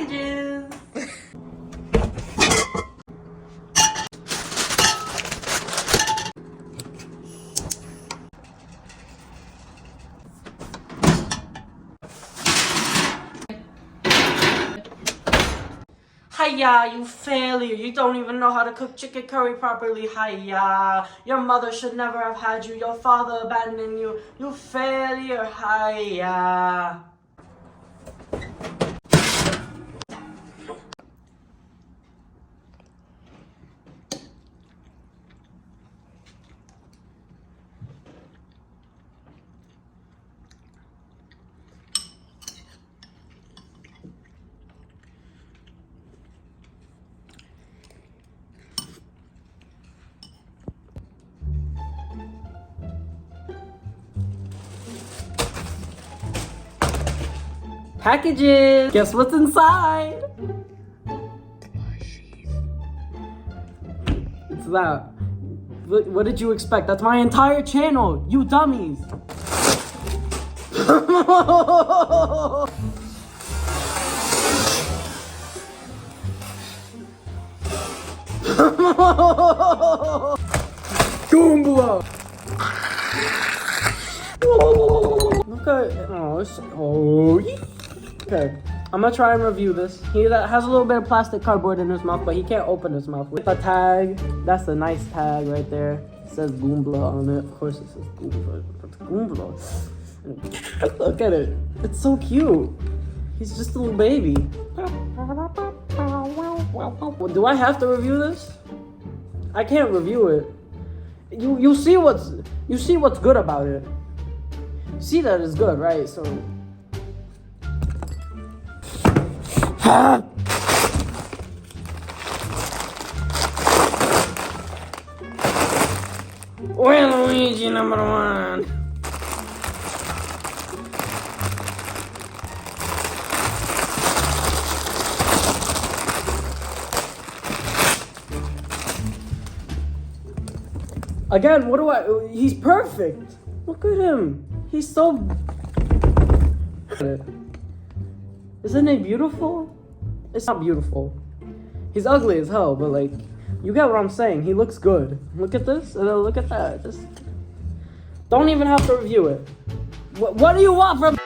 Packages. Hiya, you failure. You don't even know how to cook chicken curry properly. Hiya. Your mother should never have had you. Your father abandoned you. You failure. Hiya. Packages! Guess what's inside? It's that. What did you expect? That's my entire channel, you dummies! Goomba! Look at okay, I'm gonna try and review this. He has a little bit of plastic cardboard in his mouth, but he can't open his mouth with a tag. That's a nice tag right there. It says Goomba on it. Of course it says Goomba. It's Goomba. Look at it. It's so cute. He's just a little baby. Do I have to review this? I can't review it. You see what's good about it. You see that it's good, right? So Waluige #1. Again, what do I... He's perfect. Look at him. He's so... Isn't it beautiful? It's not beautiful. He's ugly as hell, but like, you get what I'm saying. He looks good. Look at this, and then look at that. Just don't even have to review it. What do you want from...